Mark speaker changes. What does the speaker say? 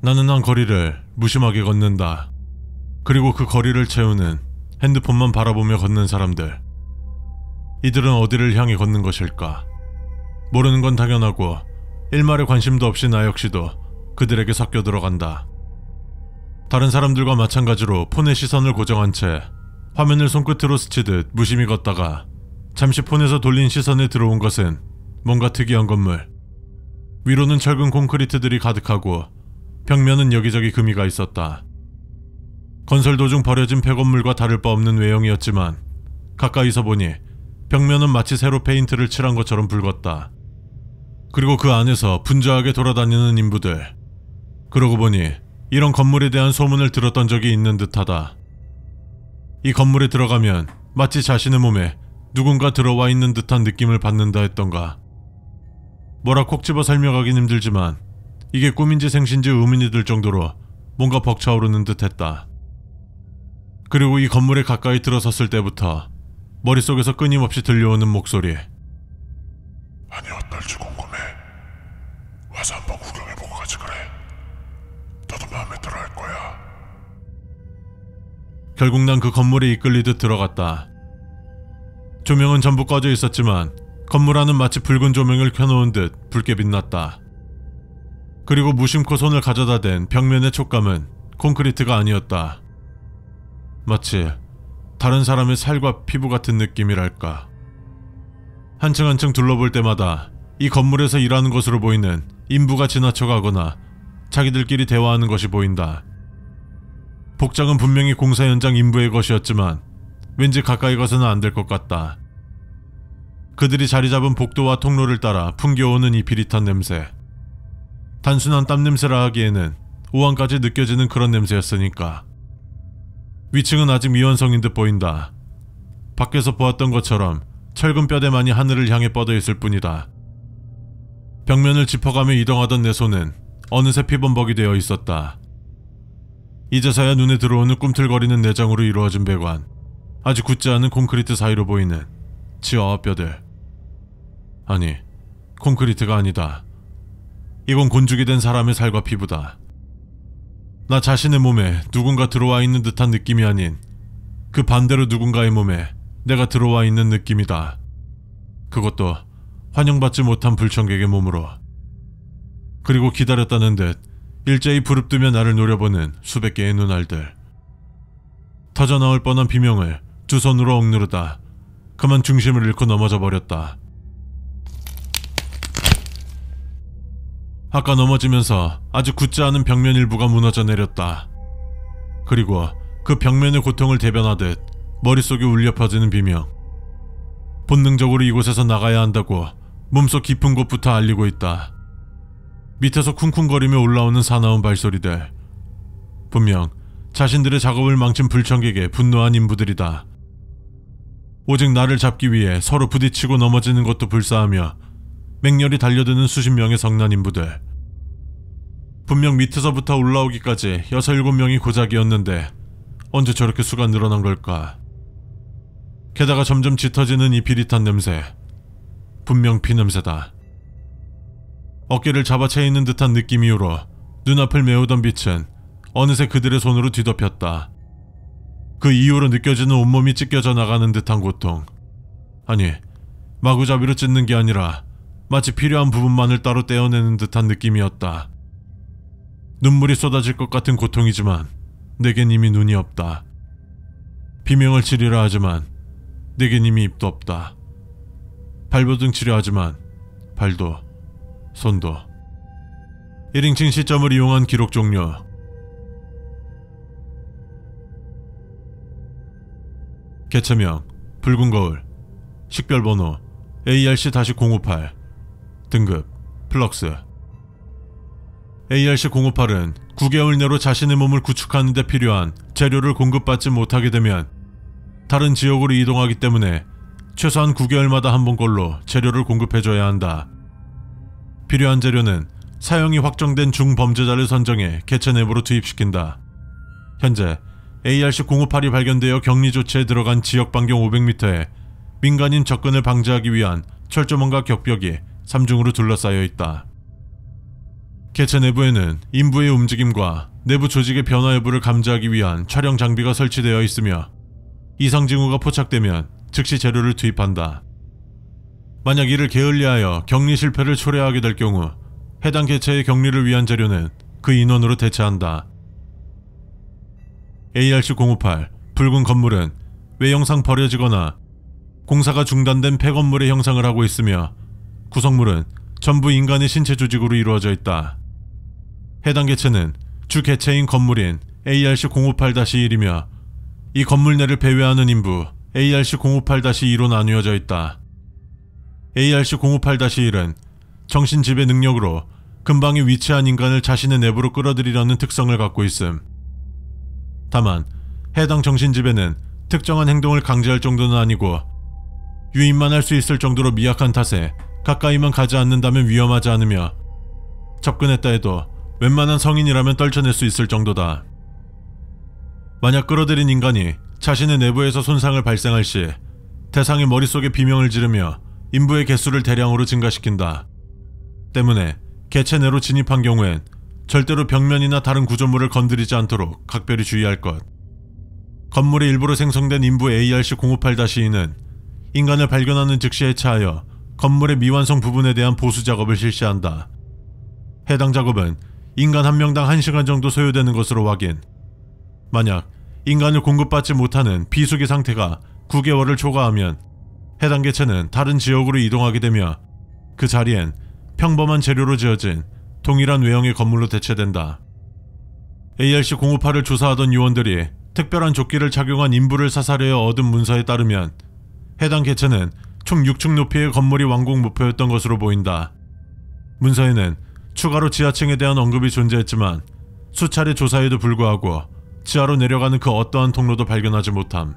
Speaker 1: 나는 한 거리를 무심하게 걷는다. 그리고 그 거리를 채우는 핸드폰만 바라보며 걷는 사람들. 이들은 어디를 향해 걷는 것일까? 모르는 건 당연하고 일말의 관심도 없이 나 역시도 그들에게 섞여 들어간다. 다른 사람들과 마찬가지로 폰에 시선을 고정한 채 화면을 손끝으로 스치듯 무심히 걷다가 잠시 폰에서 돌린 시선에 들어온 것은 뭔가 특이한 건물. 위로는 철근 콘크리트들이 가득하고 벽면은 여기저기 금이가 있었다. 건설 도중 버려진 폐건물과 다를 바 없는 외형이었지만 가까이서 보니 벽면은 마치 새로 페인트를 칠한 것처럼 붉었다. 그리고 그 안에서 분주하게 돌아다니는 인부들. 그러고 보니 이런 건물에 대한 소문을 들었던 적이 있는 듯하다. 이 건물에 들어가면 마치 자신의 몸에 누군가 들어와 있는 듯한 느낌을 받는다 했던가. 뭐라 콕 집어 설명하긴 힘들지만 이게 꿈인지 생신지 의문이 들 정도로 뭔가 벅차오르는 듯했다. 그리고 이 건물에 가까이 들어섰을 때부터 머릿속에서 끊임없이 들려오는 목소리.
Speaker 2: 아니 어떨지 궁금해. 와서 한번 구경해보고 가지 그래. 너도 마음에 들어 할 거야.
Speaker 1: 결국 난 그 건물에 이끌리듯 들어갔다. 조명은 전부 꺼져 있었지만 건물 안은 마치 붉은 조명을 켜놓은 듯 붉게 빛났다. 그리고 무심코 손을 가져다 댄 벽면의 촉감은 콘크리트가 아니었다. 마치 다른 사람의 살과 피부 같은 느낌이랄까. 한층 한층 둘러볼 때마다 이 건물에서 일하는 것으로 보이는 인부가 지나쳐가거나 자기들끼리 대화하는 것이 보인다. 복장은 분명히 공사 현장 인부의 것이었지만 왠지 가까이 가서는 안 될 것 같다. 그들이 자리 잡은 복도와 통로를 따라 풍겨오는 이 비릿한 냄새. 단순한 땀 냄새라 하기에는 오한까지 느껴지는 그런 냄새였으니까. 위층은 아직 미완성인 듯 보인다. 밖에서 보았던 것처럼 철근 뼈대만이 하늘을 향해 뻗어 있을 뿐이다. 벽면을 짚어가며 이동하던 내 손은 어느새 피범벅이 되어 있었다. 이제서야 눈에 들어오는 꿈틀거리는 내장으로 이루어진 배관. 아주 굳지 않은 콘크리트 사이로 보이는 치아와 뼈들. 아니, 콘크리트가 아니다. 이건 곤죽이 된 사람의 살과 피부다. 나 자신의 몸에 누군가 들어와 있는 듯한 느낌이 아닌 그 반대로 누군가의 몸에 내가 들어와 있는 느낌이다. 그것도 환영받지 못한 불청객의 몸으로. 그리고 기다렸다는 듯 일제히 부릅뜨며 나를 노려보는 수백 개의 눈알들. 터져나올 뻔한 비명을 두 손으로 억누르다 그만 중심을 잃고 넘어져 버렸다. 아까 넘어지면서 아주 굳지 않은 벽면 일부가 무너져 내렸다. 그리고 그 벽면의 고통을 대변하듯 머릿속에 울려 퍼지는 비명. 본능적으로 이곳에서 나가야 한다고 몸속 깊은 곳부터 알리고 있다. 밑에서 쿵쿵거리며 올라오는 사나운 발소리들. 분명 자신들의 작업을 망친 불청객의 분노한 인부들이다. 오직 나를 잡기 위해 서로 부딪히고 넘어지는 것도 불사하며 맹렬히 달려드는 수십 명의 성난 인부들. 분명 밑에서부터 올라오기까지 6-7명이 고작이었는데 언제 저렇게 수가 늘어난 걸까? 게다가 점점 짙어지는 이 비릿한 냄새. 분명 피냄새다. 어깨를 잡아채 있는 듯한 느낌 이후로 눈앞을 메우던 빛은 어느새 그들의 손으로 뒤덮였다. 그 이후로 느껴지는 온몸이 찢겨져 나가는 듯한 고통. 아니, 마구잡이로 찢는 게 아니라 마치 필요한 부분만을 따로 떼어내는 듯한 느낌이었다. 눈물이 쏟아질 것 같은 고통이지만 내겐 이미 눈이 없다. 비명을 치리라 하지만 내겐 이미 입도 없다. 발버둥 치려 하지만 발도 손도. 1인칭 시점을 이용한 기록 종료. 개체명 붉은 거울. 식별번호 ARC-058. 등급 플럭스. ARC-058은 9개월 내로 자신의 몸을 구축하는 데 필요한 재료를 공급받지 못하게 되면 다른 지역으로 이동하기 때문에 최소한 9개월마다 한 번꼴로 재료를 공급해줘야 한다. 필요한 재료는 사용이 확정된 중범죄자를 선정해 개체 내부로 투입시킨다. 현재 ARC-058이 발견되어 격리 조치에 들어간 지역 반경 500m에 민간인 접근을 방지하기 위한 철조망과 격벽이 3중으로 둘러싸여 있다. 개체 내부에는 인부의 움직임과 내부 조직의 변화 여부를 감지하기 위한 촬영 장비가 설치되어 있으며 이상 징후가 포착되면 즉시 재료를 투입한다. 만약 이를 게을리하여 격리 실패를 초래하게 될 경우 해당 개체의 격리를 위한 재료는 그 인원으로 대체한다. ARC-058 붉은 건물은 외형상 버려지거나 공사가 중단된 폐건물의 형상을 하고 있으며 구성물은 전부 인간의 신체 조직으로 이루어져 있다. 해당 개체는 주 개체인 건물인 ARC-058-1이며 이 건물 내를 배회하는 인부 ARC-058-2로 나뉘어져 있다. ARC-058-1은 정신지배 능력으로 근방에 위치한 인간을 자신의 내부로 끌어들이려는 특성을 갖고 있음. 다만 해당 정신지배는 특정한 행동을 강제할 정도는 아니고 유인만 할 수 있을 정도로 미약한 탓에 가까이만 가지 않는다면 위험하지 않으며 접근했다 해도 웬만한 성인이라면 떨쳐낼 수 있을 정도다. 만약 끌어들인 인간이 자신의 내부에서 손상을 발생할 시 대상의 머릿속에 비명을 지르며 인부의 개수를 대량으로 증가시킨다. 때문에 개체 내로 진입한 경우엔 절대로 벽면이나 다른 구조물을 건드리지 않도록 각별히 주의할 것. 건물의 일부로 생성된 인부 ARC-058-2는 인간을 발견하는 즉시 해체하여 건물의 미완성 부분에 대한 보수 작업을 실시한다. 해당 작업은 인간 한 명당 1시간 정도 소요되는 것으로 확인. 만약 인간을 공급받지 못하는 비수기 상태가 9개월을 초과하면 해당 개체는 다른 지역으로 이동하게 되며 그 자리엔 평범한 재료로 지어진 동일한 외형의 건물로 대체된다. ARC-058을 조사하던 요원들이 특별한 조끼를 착용한 인부를 사살하여 얻은 문서에 따르면 해당 개체는 총 6층 높이의 건물이 완공 목표였던 것으로 보인다. 문서에는 추가로 지하층에 대한 언급이 존재했지만 수차례 조사에도 불구하고 지하로 내려가는 그 어떠한 통로도 발견하지 못함.